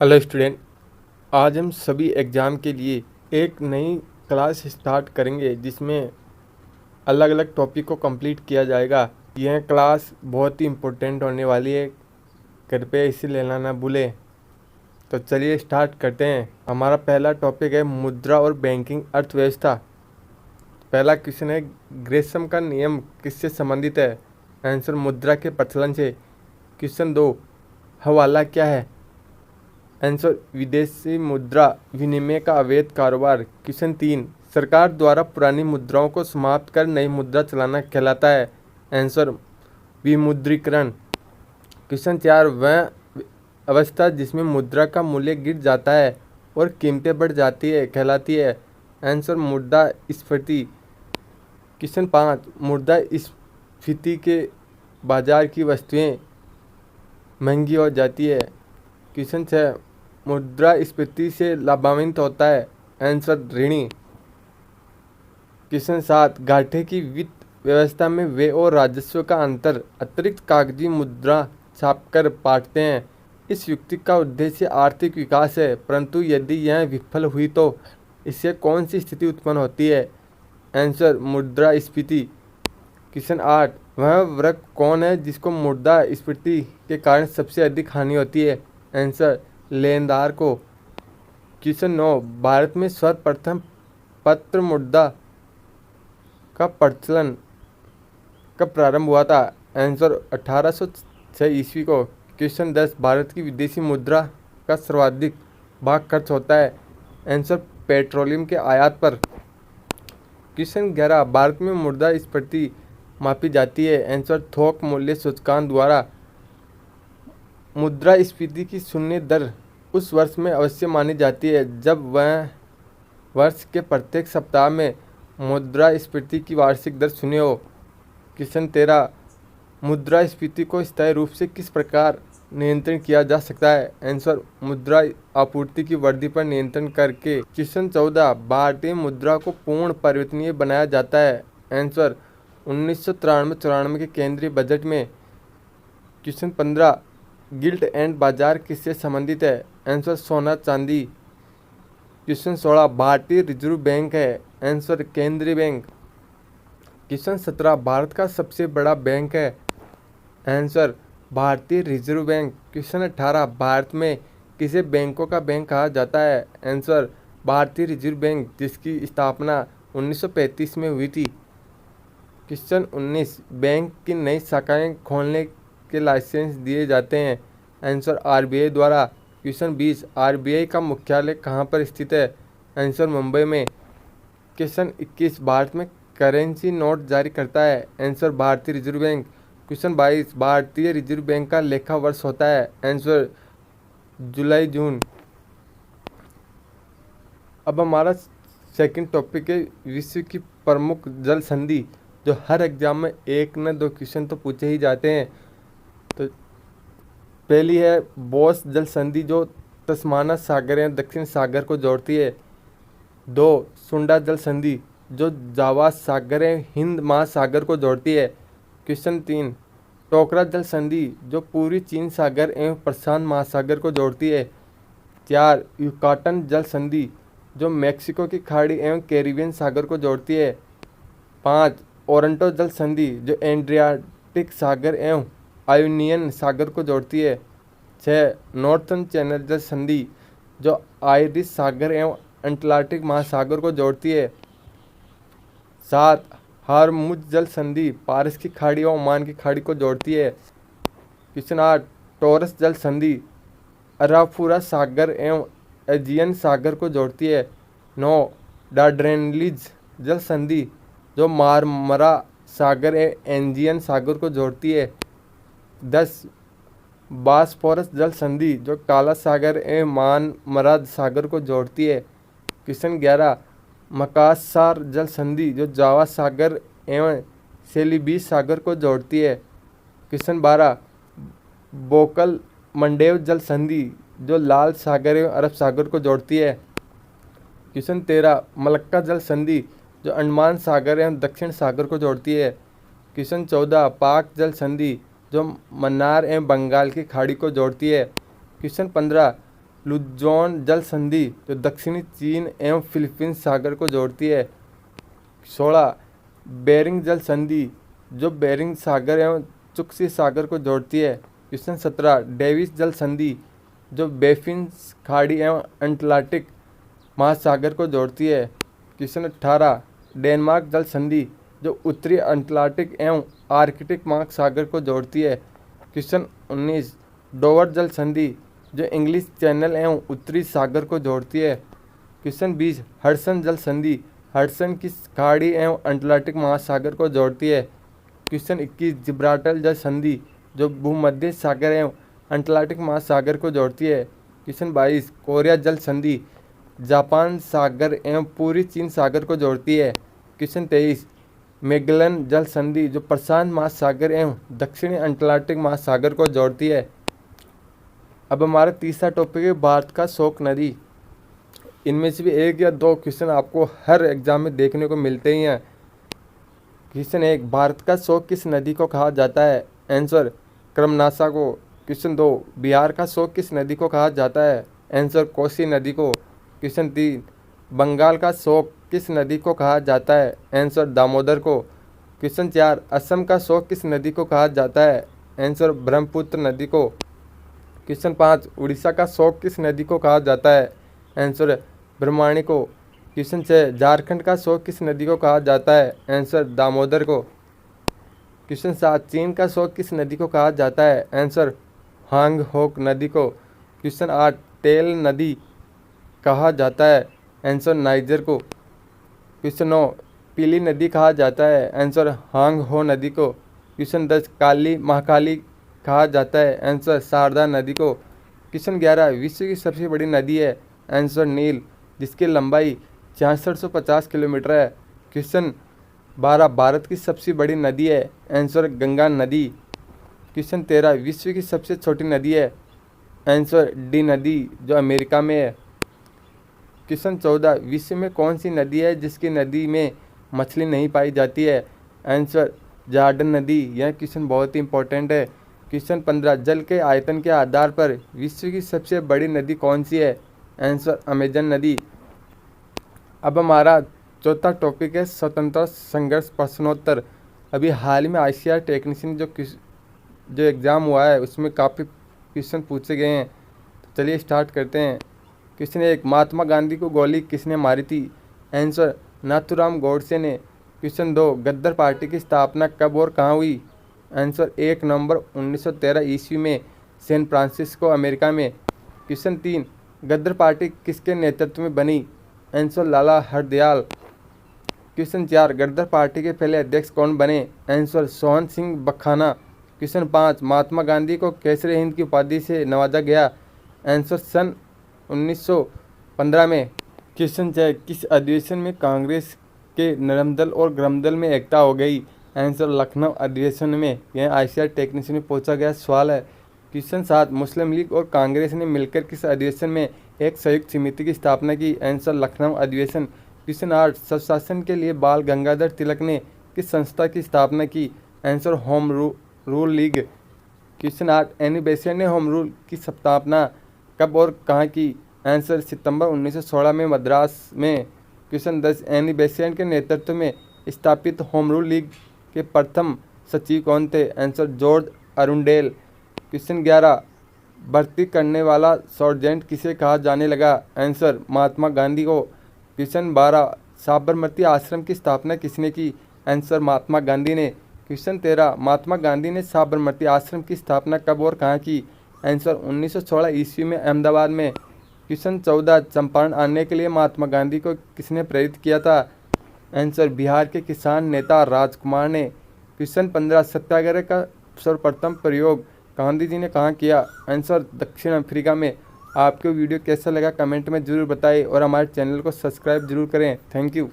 Hello student. आज हम सभी एग्ज़ाम के लिए एक नई क्लास स्टार्ट करेंगे जिसमें अलग अलग टॉपिक को कंप्लीट किया जाएगा। यह क्लास बहुत ही इम्पोर्टेंट होने वाली है, कृपया इसे लेना ना भूलें। तो चलिए स्टार्ट करते हैं। हमारा पहला टॉपिक है मुद्रा और बैंकिंग अर्थव्यवस्था। पहला क्वेश्चन है, ग्रेशम का नियम किससे संबंधित है? आंसर, मुद्रा के प्रचलन से। क्वेश्चन 2, हवाला क्या है? आंसर, विदेशी मुद्रा विनिमय का अवैध कारोबार। क्वेश्चन 3, सरकार द्वारा पुरानी मुद्राओं को समाप्त कर नई मुद्रा चलाना कहलाता है। आंसर, विमुद्रीकरण। क्वेश्चन 4, वह अवस्था जिसमें मुद्रा का मूल्य गिर जाता है और कीमतें बढ़ जाती है कहलाती है। आंसर, मुद्रास्फीति। क्वेश्चन 5, मुद्रास्फीति के बाजार की वस्तुएं महंगी हो जाती है। क्वेश्चन 6, मुद्रास्फीति से लाभान्वित होता है। आंसर, ऋणी। क्वेश्चन 7, घाटे की वित्त व्यवस्था में व्यय और राजस्व का अंतर अतिरिक्त कागजी मुद्रा छापकर बांटते हैं। इस युक्ति का उद्देश्य आर्थिक विकास है, परंतु यदि यह विफल हुई तो इससे कौन सी स्थिति उत्पन्न होती है? आंसर, मुद्रास्फीति। क्वेश्चन 8, वह वर्ग कौन है जिसको मुद्रास्फीति के कारण सबसे अधिक हानि होती है? आंसर, लेनदार को। क्वेश्चन 9, भारत में सर्वप्रथम पत्र मुद्रा का प्रचलन कब प्रारंभ हुआ था? आंसर, 1806 ईस्वी को। क्वेश्चन 10, भारत की विदेशी मुद्रा का सर्वाधिक भाग खर्च होता है। आंसर, पेट्रोलियम के आयात पर। क्वेश्चन 11, भारत में मुद्रास्फीति मापी जाती है। आंसर, थोक मूल्य सूचकांक द्वारा। मुद्रास्फीति की शून्य दर उस वर्ष में अवश्य मानी जाती है जब वह वर्ष के प्रत्येक सप्ताह में मुद्रास्फीति की वार्षिक दर शून्य हो। क्वेश्चन 13, मुद्रास्फीति को स्थायी रूप से किस प्रकार नियंत्रण किया जा सकता है? आंसर, मुद्रा आपूर्ति की वृद्धि पर नियंत्रण करके। क्वेश्चन 14, भारतीय मुद्रा को पूर्ण परिवर्तनीय बनाया जाता है। आंसर, 1993-94 के केंद्रीय बजट में। क्वेश्चन 15, गिल्ट एंड बाजार किससे संबंधित है? आंसर, सोना चांदी। क्वेश्चन 16, भारतीय रिजर्व बैंक है। आंसर, केंद्रीय बैंक। क्वेश्चन 17, भारत का सबसे बड़ा बैंक है। आंसर, भारतीय रिजर्व बैंक। क्वेश्चन 18, भारत में किसे बैंकों का बैंक कहा जाता है? आंसर, भारतीय रिजर्व बैंक, जिसकी स्थापना 1935 में हुई थी। क्वेश्चन 19, बैंक की नई शाखाएं खोलने के लाइसेंस दिए जाते हैं। आंसर, आरबीआई द्वारा। क्वेश्चन 20, आरबीआई का मुख्यालय कहाँ पर स्थित है? आंसर, मुंबई में। क्वेश्चन 21, भारत में करेंसी नोट जारी करता है। आंसर, भारतीय रिजर्व बैंक। क्वेश्चन 22, भारतीय रिजर्व बैंक का लेखा वर्ष होता है। आंसर, जुलाई जून। अब हमारा सेकंड टॉपिक है विश्व की प्रमुख जल संधि, जो हर एग्जाम में एक न दो क्वेश्चन तो पूछे ही जाते हैं। तो पहली है बोस जल संधि, जो तस्माना सागर या दक्षिण सागर को जोड़ती है। 2, सुंडा जल संधि, जो जावा सागर या हिंद महासागर को जोड़ती है। क्वेश्चन 3, टोकरा जल संधि, जो पूर्वी चीन सागर एवं प्रशांत महासागर को जोड़ती है। 4, युकाटन जल संधि, जो मैक्सिको की खाड़ी एवं कैरिबियन सागर को जोड़ती है। 5, ओरंटो जल संधि, जो एड्रियाटिक सागर एवं आयोनियन सागर को जोड़ती है। 6, नॉर्थर्न चैनल जल संधि, जो आयरिश सागर एवं अटलांटिक महासागर को जोड़ती है। 7, हार्मुज जल संधि, पारस की खाड़ी और ओमान की खाड़ी को जोड़ती है। क्वेश्चन 8, टॉरस जल संधि, अराफुरा सागर एवं एजियन सागर को जोड़ती है। 9, डार्डेनलीज जल संधि, जो मारमरा सागर एवं एजियन सागर को जोड़ती है। 10, बॉस्फोरस जल संधि, जो काला सागर एवं मारमरा सागर को जोड़ती है। क्वेश्चन 11, मकासार जल संधि, जो जावा सागर एवं सेलिबीस सागर को जोड़ती है। क्वेश्चन 12, बोकल मंडेव जल संधि, जो लाल सागर एवं अरब सागर को जोड़ती है। क्वेश्चन 13, मलक्का जल संधि, जो अंडमान सागर एवं दक्षिण सागर को जोड़ती है। क्वेश्चन 14, पाक जल संधि, जो मन्नार एवं बंगाल की खाड़ी को जोड़ती है। क्वेश्चन 15, लुजोन जल संधि जो दक्षिणी चीन एवं फिलीपींस सागर को जोड़ती है। 16 बेरिंग जल संधि जो बेरिंग सागर एवं चुकसी सागर को जोड़ती है। क्वेश्चन 17 डेविस जल संधि जो बेफिन खाड़ी एवं अटलांटिक महासागर को जोड़ती है। क्वेश्चन 18 डेनमार्क जल संधि जो उत्तरी अटलांटिक एवं आर्कटिक महासागर को जोड़ती है। क्वेश्चन 19 डोवर जल संधि जो इंग्लिश चैनल एवं उत्तरी सागर को जोड़ती है। क्वेश्चन 20 हडसन जल संधि हडसन की खाड़ी एवं अटलांटिक महासागर को जोड़ती है। क्वेश्चन 21 जिब्राल्टर जल संधि जो भूमध्य सागर एवं अटलांटिक महासागर को जोड़ती है। क्वेश्चन 22 कोरिया जल संधि जापान सागर एवं पूर्वी चीन सागर को जोड़ती है। क्वेश्चन 23 मैगेलन जल संधि जो प्रशांत महासागर एवं दक्षिणी अटलांटिक महासागर को जोड़ती है। अब हमारा तीसरा टॉपिक है भारत का शोक नदी। इनमें से भी एक या दो क्वेश्चन आपको हर एग्जाम में देखने को मिलते ही हैं। क्वेश्चन 1 भारत का शोक किस नदी को कहा जाता है। आंसर क्रमनाशा को। क्वेश्चन 2 बिहार का शोक किस नदी को कहा जाता है। आंसर कोसी नदी को। क्वेश्चन 3 बंगाल का शोक किस नदी को कहा जाता है। आंसर दामोदर को। क्वेश्चन 4 असम का शोक किस नदी को कहा जाता है। आंसर ब्रह्मपुत्र नदी को। क्वेश्चन 5 उड़ीसा का शोक किस नदी को कहा जाता है। आंसर ब्रह्मणी को। क्वेश्चन 6 झारखंड का शोक किस नदी को कहा जाता है। आंसर दामोदर को। क्वेश्चन 7 चीन का शोक किस नदी को कहा जाता है। आंसर हांग होक नदी को। क्वेश्चन 8 टेल नदी कहा जाता है। आंसर नाइजर को। क्वेश्चन 9 पीली नदी कहा जाता है। आंसर हांग हो नदी को। क्वेश्चन 10 काली महाकाली कहा जाता है। आंसर शारदा नदी को। क्वेश्चन 11 विश्व की सबसे बड़ी नदी है। आंसर नील जिसकी लंबाई 6650 किलोमीटर है। क्वेश्चन 12 भारत की सबसे बड़ी नदी है। आंसर गंगा नदी। क्वेश्चन 13 विश्व की सबसे छोटी नदी है। आंसर डी नदी जो अमेरिका में है। क्वेश्चन 14 विश्व में कौन सी नदी है जिसकी नदी में मछली नहीं पाई जाती है। आंसर जॉर्डन नदी। यह क्वेश्चन बहुत ही इंपॉर्टेंट है। क्वेश्चन 15 जल के आयतन के आधार पर विश्व की सबसे बड़ी नदी कौन सी है। आंसर अमेजन नदी। अब हमारा चौथा टॉपिक है स्वतंत्रता संघर्ष प्रश्नोत्तर। अभी हाल ही में ICAR टेक्नीशियन जो एग्ज़ाम हुआ है उसमें काफ़ी क्वेश्चन पूछे गए हैं। तो चलिए स्टार्ट करते हैं। क्वेश्चन 1 महात्मा गांधी को गोली किसने मारी थी। आंसर नाथूराम गोडसे ने। क्वेश्चन 2 गद्दार पार्टी की स्थापना कब और कहाँ हुई। आंसर 1 नवंबर 1913 ईस्वी में सैन फ्रांसिस्को अमेरिका में। क्वेश्चन 3 गद्दार पार्टी किसके नेतृत्व में बनी। आंसर लाला हरदयाल। क्वेश्चन 4 गद्दार पार्टी के पहले अध्यक्ष कौन बने। आंसर सोहन सिंह बखाना। क्वेश्चन 5 महात्मा गांधी को केसरी हिंद की उपाधि से नवाजा गया। आंसर सन 1915 में। क्वेश्चन 6 किस अधिवेशन में कांग्रेस के नरमदल और ग्रमदल में एकता हो गई। आंसर लखनऊ अधिवेशन में। यह ICAR टेक्नीशियन में पूछा गया सवाल है। क्वेश्चन 7 मुस्लिम लीग और कांग्रेस ने मिलकर किस अधिवेशन में एक संयुक्त समिति की स्थापना की। आंसर लखनऊ अधिवेशन। क्वेश्चन 8 स्वशासन के लिए बाल गंगाधर तिलक ने किस संस्था की स्थापना की। Answer home rule league. Question 8 Annie Besant ने होम रूल की स्थापना कब और कहाँ की। आंसर सितंबर 1916 में मद्रास में। क्वेश्चन 10 एनी बेसेंट के नेतृत्व में स्थापित होम रूल लीग के प्रथम सचिव कौन थे। Answer George Arundale. क्वेश्चन 11 भर्ती करने वाला सर्जेंट किसे कहा जाने लगा। आंसर महात्मा गांधी को। क्वेश्चन 12 साबरमती आश्रम की स्थापना किसने की। आंसर महात्मा गांधी ने। क्वेश्चन 13 महात्मा गांधी ने साबरमती आश्रम की स्थापना कब और कहाँ की। आंसर 1916 ईस्वी में अहमदाबाद में। क्वेश्चन 14 चंपारण आने के लिए महात्मा गांधी को किसने प्रेरित किया था। आंसर बिहार के किसान नेता राजकुमार ने। क्वेश्चन 15 सत्याग्रह का सर्वप्रथम प्रयोग गांधी जी ने कहाँ किया। आंसर दक्षिण अफ्रीका में। आपको वीडियो कैसा लगा कमेंट में ज़रूर बताएं और हमारे चैनल को सब्सक्राइब जरूर करें। Thank you.